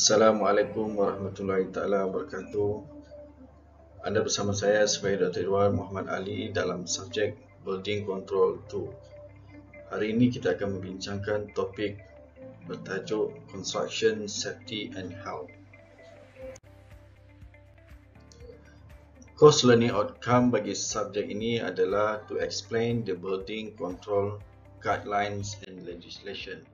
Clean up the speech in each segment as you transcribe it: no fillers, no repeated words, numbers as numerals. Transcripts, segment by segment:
Assalamualaikum warahmatullahi taala wabarakatuh. Anda bersama saya sebagai Dr. Irwan Muhammad Ali dalam subjek Building Control 2. Hari ini kita akan membincangkan topik bertajuk Construction Safety and Health. Course learning outcome bagi subjek ini adalah to explain the building control guidelines and legislation.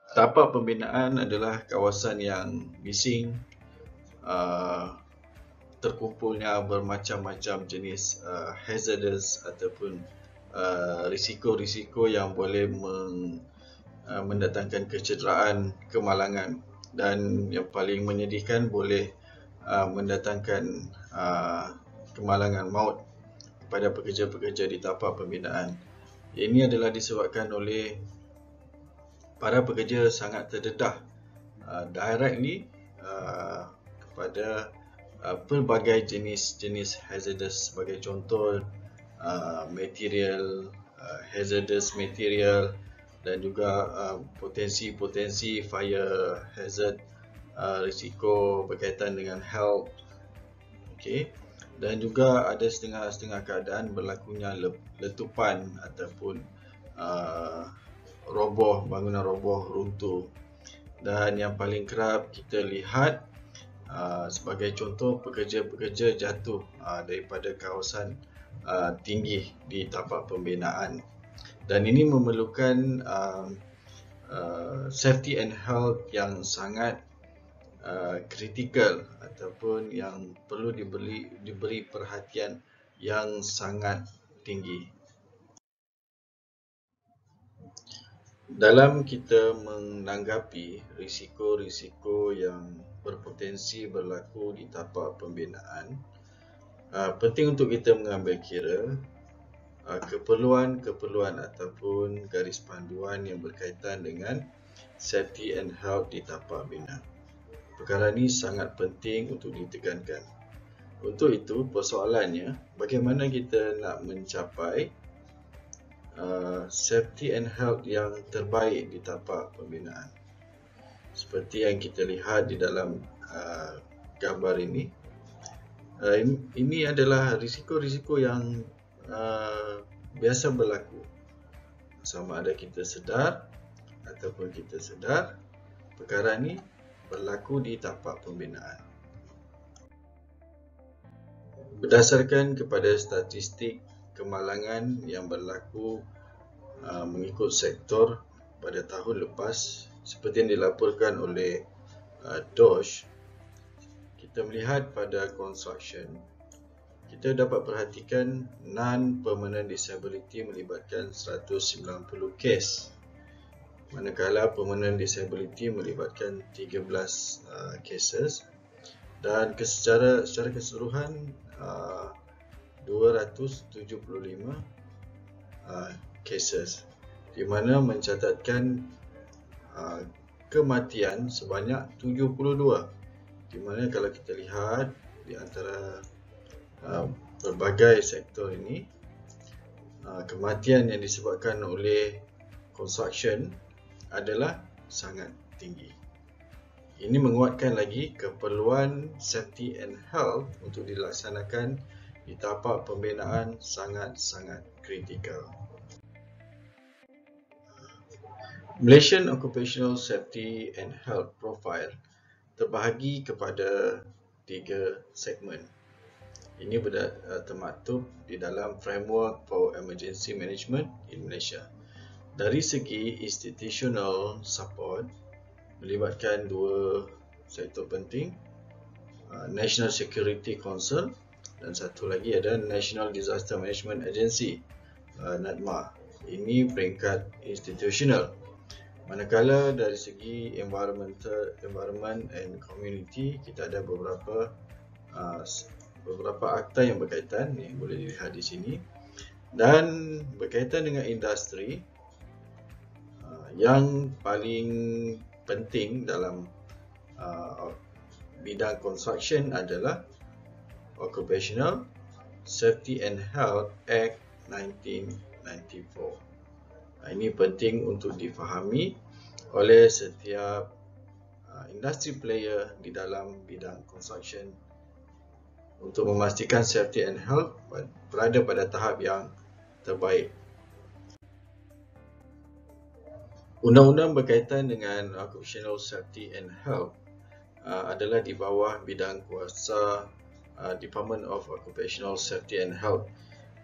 Tapak pembinaan adalah kawasan yang bising, terkumpulnya bermacam-macam jenis hazardous ataupun risiko-risiko yang boleh mendatangkan kecederaan, kemalangan, dan yang paling menyedihkan boleh mendatangkan kemalangan maut kepada pekerja-pekerja di tapak pembinaan. Ini adalah disebabkan oleh para pekerja sangat terdedah directly kepada pelbagai jenis hazardous, sebagai contoh hazardous material dan juga potensi fire hazard, risiko berkaitan dengan health. Dan juga ada setengah keadaan berlakunya letupan ataupun bangunan roboh, runtuh. Dan yang paling kerap kita lihat sebagai contoh, pekerja-pekerja jatuh daripada kawasan tinggi di tapak pembinaan. Dan ini memerlukan safety and health yang sangat kritikal ataupun yang perlu diberi perhatian yang sangat tinggi. Dalam kita menanggapi risiko-risiko yang berpotensi berlaku di tapak pembinaan, penting untuk kita mengambil kira keperluan ataupun garis panduan yang berkaitan dengan safety and health di tapak bina. Perkara ini sangat penting untuk ditekankan. Untuk itu, persoalannya, bagaimana kita nak mencapai safety and health yang terbaik di tapak pembinaan. Seperti yang kita lihat di dalam gambar ini. Ini adalah risiko-risiko yang biasa berlaku. Sama ada kita sedar ataupun kita sedar, perkara ini berlaku di tapak pembinaan. Berdasarkan kepada statistik kemalangan yang berlaku mengikut sektor pada tahun lepas, seperti yang dilaporkan oleh DOSH, kita melihat pada construction, kita dapat perhatikan non-permanent disability melibatkan 190 kes, manakala permanent disability melibatkan 13 cases, dan secara keseluruhan 275 cases, di mana mencatatkan kematian sebanyak 72, di mana kalau kita lihat di antara berbagai sektor ini, kematian yang disebabkan oleh construction adalah sangat tinggi. Ini menguatkan lagi keperluan safety and health untuk dilaksanakan di tapak pembinaan sangat-sangat kritikal. Malaysian Occupational Safety and Health Profile terbahagi kepada 3 segmen. Ini termaktub di dalam Framework for Emergency Management in Malaysia. Dari segi institutional support, melibatkan 2 sektor penting, National Security Council, dan satu lagi ada National Disaster Management Agency, NADMA. Ini peringkat institutional. Manakala dari segi environment and community, kita ada beberapa akta yang berkaitan, yang boleh dilihat di sini. Dan berkaitan dengan industri, yang paling penting dalam bidang construction adalah Occupational Safety and Health Act 1994. Ini penting untuk difahami oleh setiap industri player di dalam bidang construction untuk memastikan safety and health berada pada tahap yang terbaik. Undang-undang berkaitan dengan Occupational Safety and Health adalah di bawah bidang kuasa Department of Occupational Safety and Health,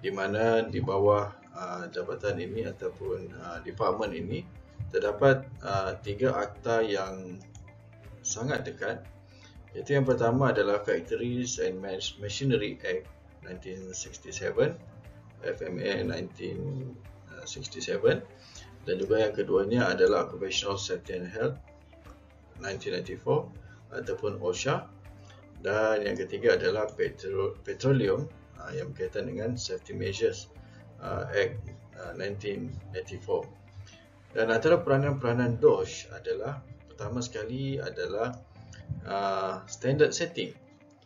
di mana di bawah jabatan ini ataupun department ini terdapat 3 akta yang sangat dekat, iaitu yang pertama adalah Factories and Machinery Act 1967, FMA 1967, dan juga yang keduanya adalah Occupational Safety and Health 1994 ataupun OSHA, dan yang ketiga adalah Petroleum yang berkaitan dengan Safety Measures Act 1984. Dan antara peranan-peranan DOSH adalah, pertama sekali adalah standard setting,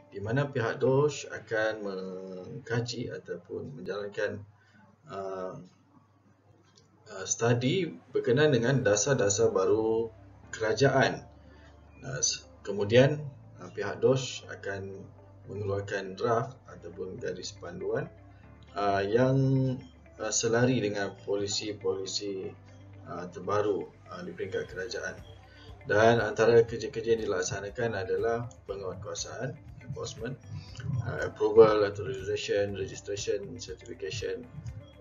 di mana pihak DOSH akan mengkaji ataupun menjalankan studi berkenaan dengan dasar-dasar baru kerajaan. Kemudian pihak DOSH akan mengeluarkan draft ataupun garis panduan yang selari dengan polisi-polisi terbaru di peringkat kerajaan. Dan antara kerja-kerja yang dilaksanakan adalah penguatkuasaan, enforcement, approval, authorization, registration, certification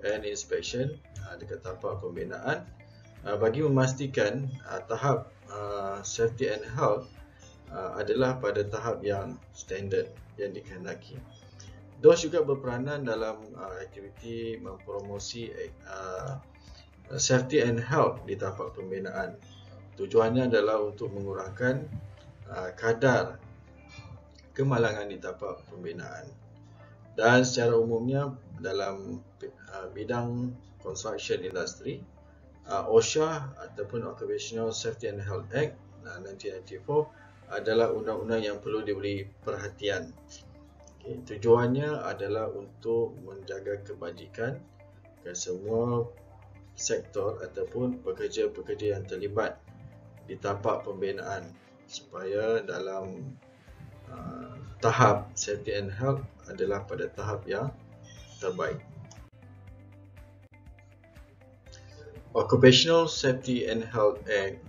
and inspection dekat tapak pembinaan bagi memastikan tahap safety and health adalah pada tahap yang standard yang dikehendaki. DOSH juga berperanan dalam aktiviti mempromosi safety and health di tapak pembinaan. Tujuannya adalah untuk mengurangkan kadar kemalangan di tapak pembinaan. Dan secara umumnya dalam bidang construction industry, OSHA ataupun Occupational Safety and Health Act 1994 adalah undang-undang yang perlu diberi perhatian. Tujuannya adalah untuk menjaga kebajikan ke semua sektor ataupun pekerja-pekerja yang terlibat di tapak pembinaan, supaya dalam tahap safety and health adalah pada tahap yang terbaik. Occupational Safety and Health Act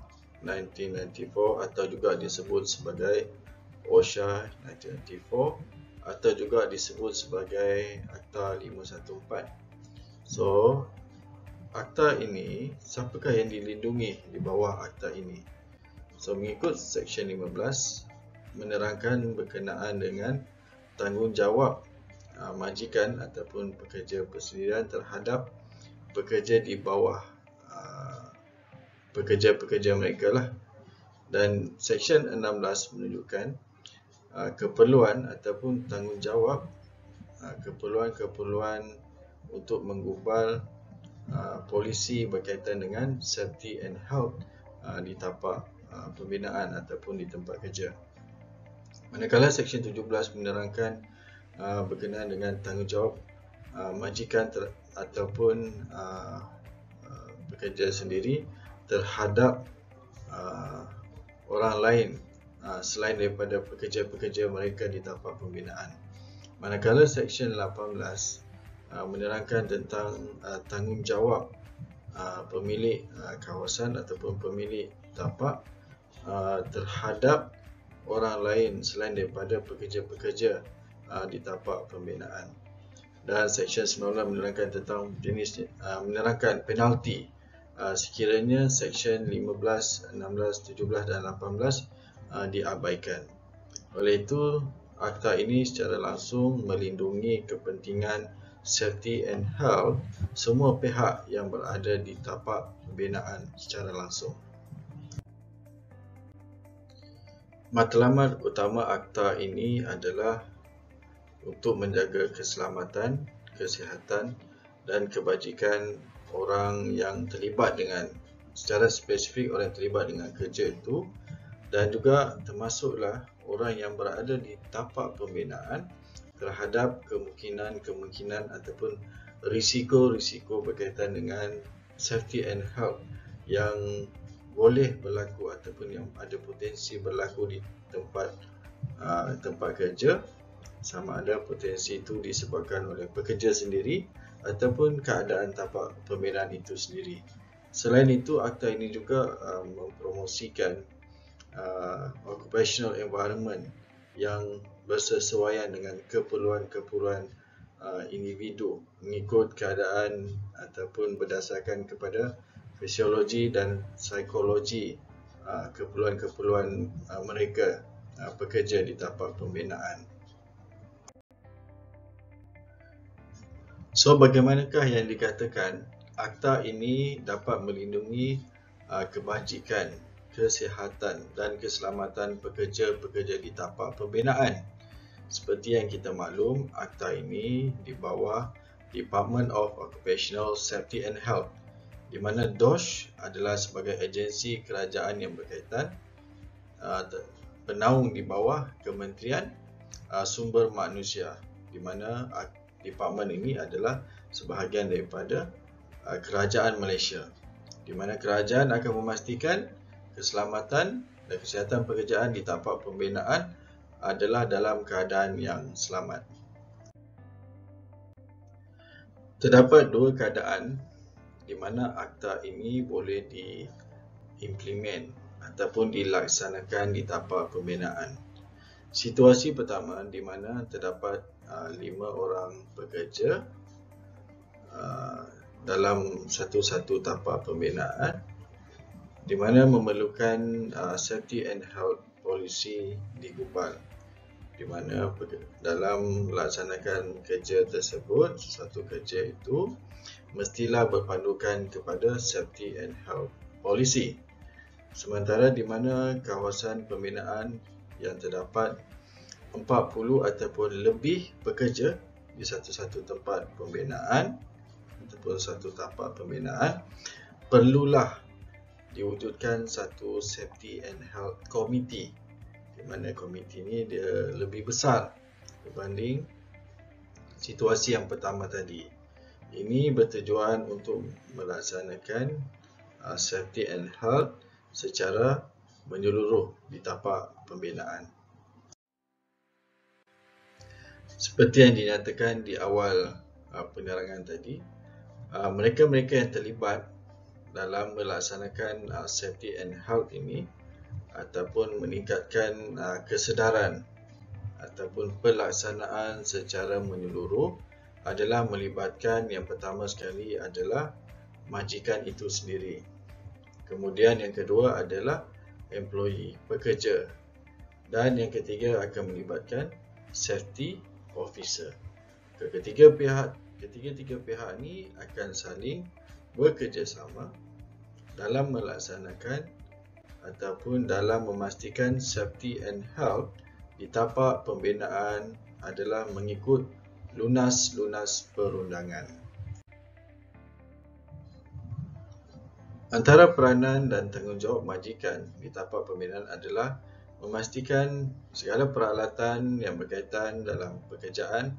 1994 atau juga disebut sebagai OSHA 1994 atau juga disebut sebagai Akta 514. So, akta ini, siapakah yang dilindungi di bawah akta ini? So, mengikut Seksyen 15 menerangkan berkenaan dengan tanggungjawab majikan ataupun pekerja persendirian terhadap pekerja di bawah pekerja-pekerja mereka lah. Dan Seksyen 16 menunjukkan keperluan ataupun tanggungjawab keperluan untuk menggubal polisi berkaitan dengan safety and health di tapak pembinaan ataupun di tempat kerja. Manakala Seksyen 17 menerangkan berkenaan dengan tanggungjawab majikan ataupun pekerja sendiri terhadap orang lain selain daripada pekerja-pekerja mereka di tapak pembinaan. Manakala Seksyen 18 menerangkan tentang tanggungjawab pemilik kawasan ataupun pemilik tapak terhadap orang lain selain daripada pekerja-pekerja di tapak pembinaan. Dan Seksyen 19 menerangkan tentang menerangkan penalti sekiranya Seksyen 15, 16, 17 dan 18 diabaikan. Oleh itu, akta ini secara langsung melindungi kepentingan safety and health semua pihak yang berada di tapak pembinaan secara langsung. Matlamat utama akta ini adalah untuk menjaga keselamatan, kesihatan dan kebajikan orang yang terlibat dengan, secara spesifik orang yang terlibat dengan kerja itu, dan juga termasuklah orang yang berada di tapak pembinaan terhadap kemungkinan ataupun risiko-risiko berkaitan dengan safety and health yang boleh berlaku ataupun yang ada potensi berlaku di tempat kerja, sama ada potensi itu disebabkan oleh pekerja sendiri ataupun keadaan tapak pembinaan itu sendiri. Selain itu, akta ini juga mempromosikan occupational environment yang bersesuaian dengan keperluan-keperluan individu mengikut keadaan ataupun berdasarkan kepada fisiologi dan psikologi keperluan-keperluan mereka pekerja di tapak pembinaan. So, bagaimanakah yang dikatakan akta ini dapat melindungi kebajikan, kesihatan dan keselamatan pekerja-pekerja di tapak pembinaan? Seperti yang kita maklum, akta ini di bawah Department of Occupational Safety and Health, di mana DOSH adalah sebagai agensi kerajaan yang berkaitan, penaung di bawah Kementerian Sumber Manusia, di mana department ini adalah sebahagian daripada kerajaan Malaysia, di mana kerajaan akan memastikan keselamatan dan kesihatan pekerjaan di tapak pembinaan adalah dalam keadaan yang selamat. Terdapat dua keadaan di mana akta ini boleh diimplement ataupun dilaksanakan di tapak pembinaan. Situasi pertama di mana terdapat 5 orang pekerja dalam satu tapak pembinaan, di mana memerlukan safety and health policy digubal, di mana dalam melaksanakan kerja tersebut, satu kerja itu mestilah berpandukan kepada safety and health policy. Sementara di mana kawasan pembinaan yang terdapat 40 ataupun lebih pekerja di satu tempat pembinaan ataupun satu tapak pembinaan, perlulah diwujudkan satu safety and health committee, di mana komiti ini dia lebih besar berbanding situasi yang pertama tadi. Ini bertujuan untuk melaksanakan safety and health secara menyeluruh di tapak pembinaan. Seperti yang dinyatakan di awal penerangan tadi, mereka-mereka yang terlibat dalam melaksanakan safety and health ini ataupun meningkatkan kesedaran ataupun pelaksanaan secara menyeluruh adalah melibatkan yang pertama sekali adalah majikan itu sendiri. Kemudian yang kedua adalah employee, pekerja. Dan yang ketiga akan melibatkan safety officer. Ketiga pihak ini akan saling bekerjasama dalam melaksanakan ataupun dalam memastikan safety and health di tapak pembinaan adalah mengikut lunas perundangan. Antara peranan dan tanggungjawab majikan di tapak pembinaan adalah memastikan segala peralatan yang berkaitan dalam pekerjaan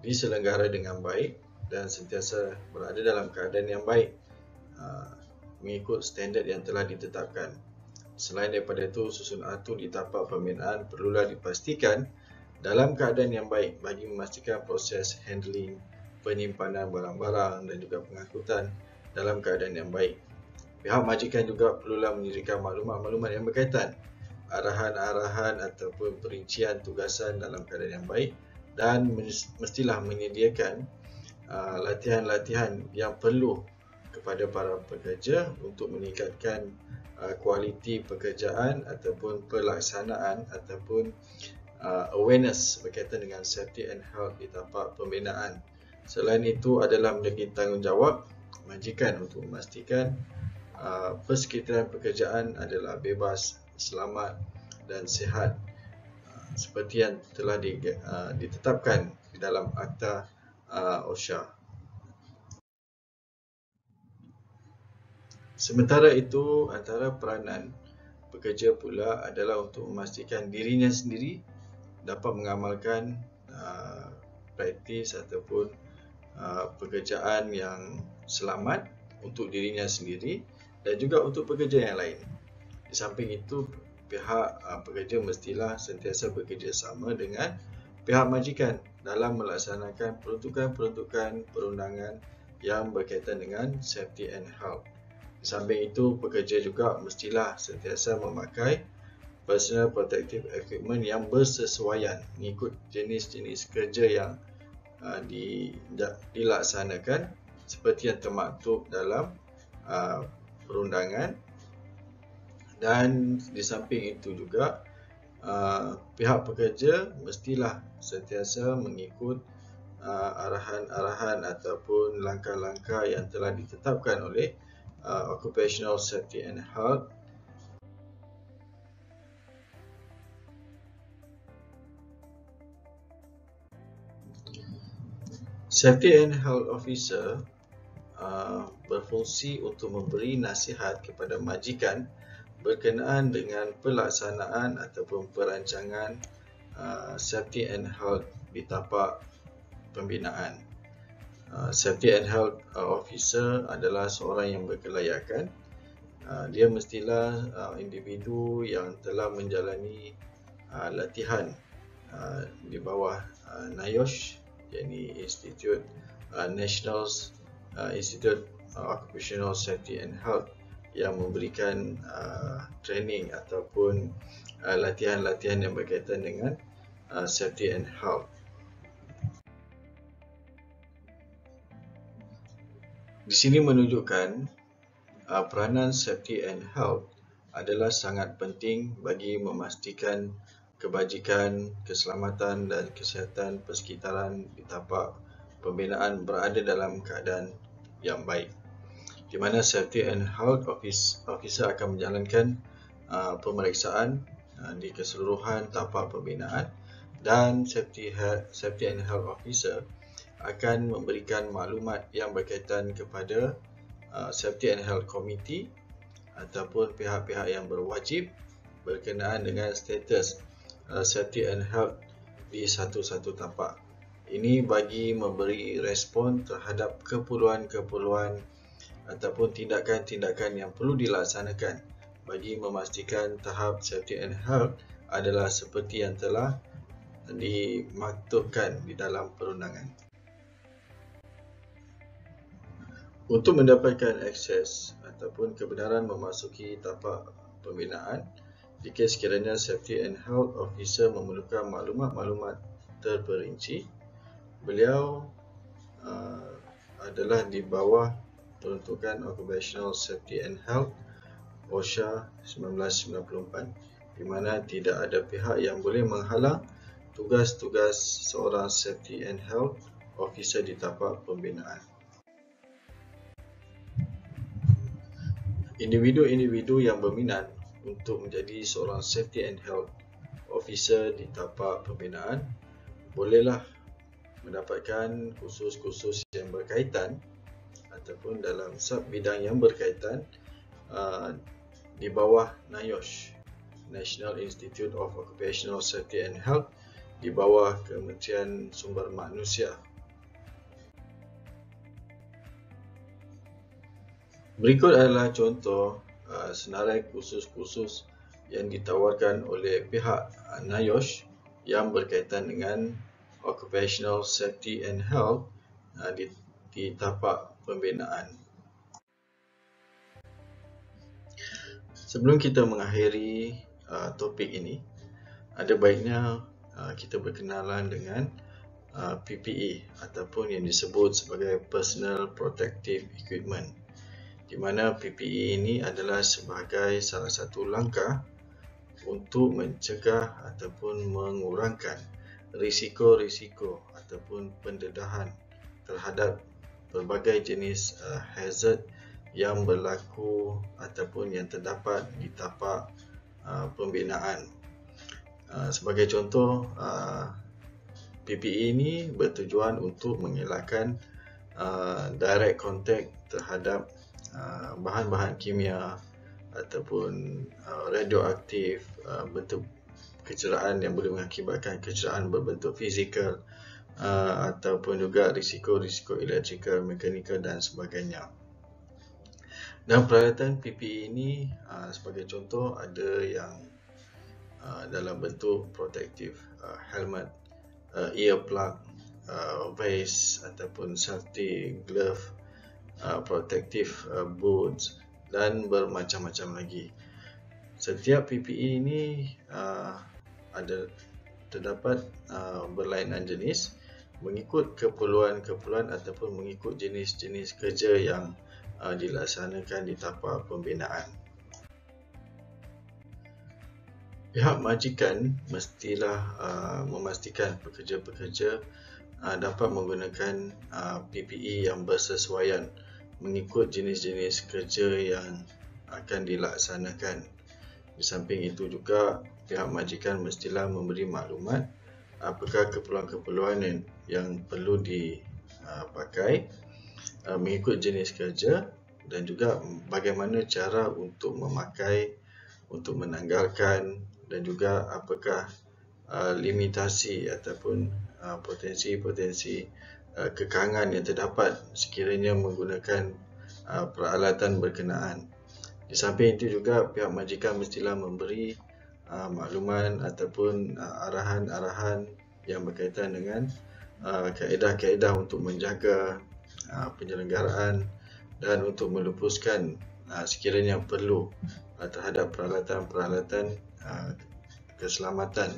diselenggara dengan baik dan sentiasa berada dalam keadaan yang baik mengikut standard yang telah ditetapkan. Selain daripada itu, susun atur di tapak pembinaan perlulah dipastikan dalam keadaan yang baik bagi memastikan proses handling, penyimpanan barang-barang dan juga pengangkutan dalam keadaan yang baik. Pihak majikan juga perlulah menyediakan maklumat-maklumat yang berkaitan, arahan-arahan ataupun perincian tugasan dalam keadaan yang baik, dan mestilah menyediakan latihan-latihan yang perlu kepada para pekerja untuk meningkatkan kualiti pekerjaan ataupun pelaksanaan ataupun awareness berkaitan dengan safety and health di tapak pembinaan. Selain itu adalah menjadi tanggungjawab majikan untuk memastikan persekitaran pekerjaan adalah bebas, selamat dan sihat seperti yang telah ditetapkan di dalam Akta OSHA. Sementara itu, antara peranan pekerja pula adalah untuk memastikan dirinya sendiri dapat mengamalkan praktis ataupun pekerjaan yang selamat untuk dirinya sendiri dan juga untuk pekerja yang lain. Di samping itu, pihak pekerja mestilah sentiasa bekerjasama dengan pihak majikan dalam melaksanakan peruntukan-peruntukan perundangan yang berkaitan dengan safety and health. Di samping itu, pekerja juga mestilah sentiasa memakai personal protective equipment yang bersesuaian mengikut jenis-jenis kerja yang dilaksanakan seperti yang termaktub dalam perundangan. Dan di samping itu juga pihak pekerja mestilah sentiasa mengikut arahan-arahan ataupun langkah-langkah yang telah ditetapkan oleh Occupational Safety and Health. Safety and Health Officer berfungsi untuk memberi nasihat kepada majikan berkenaan dengan pelaksanaan ataupun perancangan safety and health di tapak pembinaan. Safety and Health Officer adalah seorang yang berkelayakan. Dia mestilah individu yang telah menjalani latihan di bawah NIOSH, yakni National Institute Occupational Safety and Health, yang memberikan training ataupun latihan-latihan yang berkaitan dengan safety and health. Di sini menunjukkan peranan safety and health adalah sangat penting bagi memastikan kebajikan, keselamatan dan kesihatan persekitaran di tapak pembinaan berada dalam keadaan yang baik, di mana Safety and Health Officer akan menjalankan pemeriksaan di keseluruhan tapak pembinaan, dan Safety and Health Officer akan memberikan maklumat yang berkaitan kepada Safety and Health Committee ataupun pihak-pihak yang berwajib berkenaan dengan status Safety and Health di satu-satu tapak. Ini bagi memberi respon terhadap keperluan-keperluan ataupun tindakan-tindakan yang perlu dilaksanakan bagi memastikan tahap safety and health adalah seperti yang telah dimaktubkan di dalam perundangan. Untuk mendapatkan akses ataupun kebenaran memasuki tapak pembinaan, jika sekiranya Safety and Health Officer memerlukan maklumat-maklumat terperinci, beliau adalah di bawah peruntukan Occupational Safety and Health OSHA 1994, di mana tidak ada pihak yang boleh menghalang tugas-tugas seorang Safety and Health Officer di tapak pembinaan. Individu-individu yang berminat untuk menjadi seorang Safety and Health Officer di tapak pembinaan bolehlah mendapatkan kursus-kursus yang berkaitan ataupun dalam sub-bidang yang berkaitan di bawah NIOSH, National Institute of Occupational Safety and Health, di bawah Kementerian Sumber Manusia. Berikut adalah contoh senarai kursus-kursus yang ditawarkan oleh pihak NIOSH yang berkaitan dengan Occupational Safety and Health di tapak pembinaan. Sebelum kita mengakhiri topik ini, ada baiknya kita berkenalan dengan PPE ataupun yang disebut sebagai Personal Protective Equipment, di mana PPE ini adalah sebagai salah satu langkah untuk mencegah ataupun mengurangkan risiko-risiko ataupun pendedahan terhadap berbagai jenis hazard yang berlaku ataupun yang terdapat di tapak pembinaan. Sebagai contoh, PPE ini bertujuan untuk mengelakkan direct contact terhadap bahan-bahan kimia ataupun radioaktif, bentuk kecederaan yang boleh mengakibatkan kecederaan berbentuk fizikal ataupun juga risiko-risiko elektrikal, mekanikal dan sebagainya. Dan peralatan PPE ini sebagai contoh ada yang dalam bentuk protective helmet, earplug, vest ataupun safety glove, protective boots dan bermacam-macam lagi. Setiap PPE ini terdapat berlainan jenis mengikut keperluan ataupun mengikut jenis-jenis kerja yang dilaksanakan di tapak pembinaan. Pihak majikan mestilah memastikan pekerja-pekerja dapat menggunakan PPE yang bersesuaian mengikut jenis-jenis kerja yang akan dilaksanakan. Di samping itu juga pihak majikan mestilah memberi maklumat apakah keperluan-keperluan yang perlu dipakai mengikut jenis kerja dan juga bagaimana cara untuk memakai, untuk menanggalkan dan juga apakah limitasi ataupun potensi-potensi kekangan yang terdapat sekiranya menggunakan peralatan berkenaan. Di samping itu juga pihak majikan mestilah memberi makluman ataupun arahan-arahan yang berkaitan dengan kaedah-kaedah untuk menjaga penyelenggaraan dan untuk melupuskan sekiranya perlu terhadap peralatan-peralatan keselamatan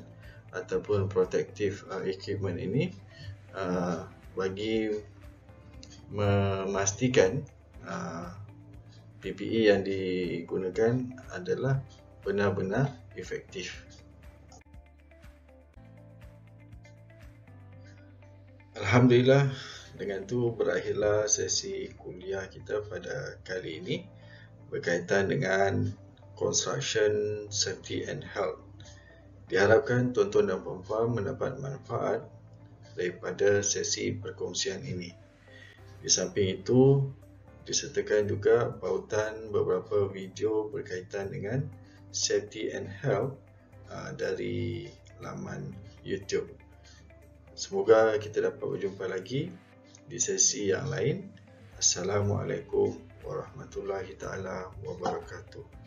ataupun protective equipment ini bagi memastikan PPE yang digunakan adalah benar-benar efektif. Alhamdulillah, dengan itu berakhirlah sesi kuliah kita pada kali ini berkaitan dengan Construction Safety and Health. Diharapkan tuan-tuan dan puan-puan mendapat manfaat daripada sesi perkongsian ini. Di samping itu, disertakan juga pautan beberapa video berkaitan dengan Safety and Health dari laman YouTube. Semoga kita dapat berjumpa lagi di sesi yang lain. Assalamualaikum warahmatullahi taala wabarakatuh.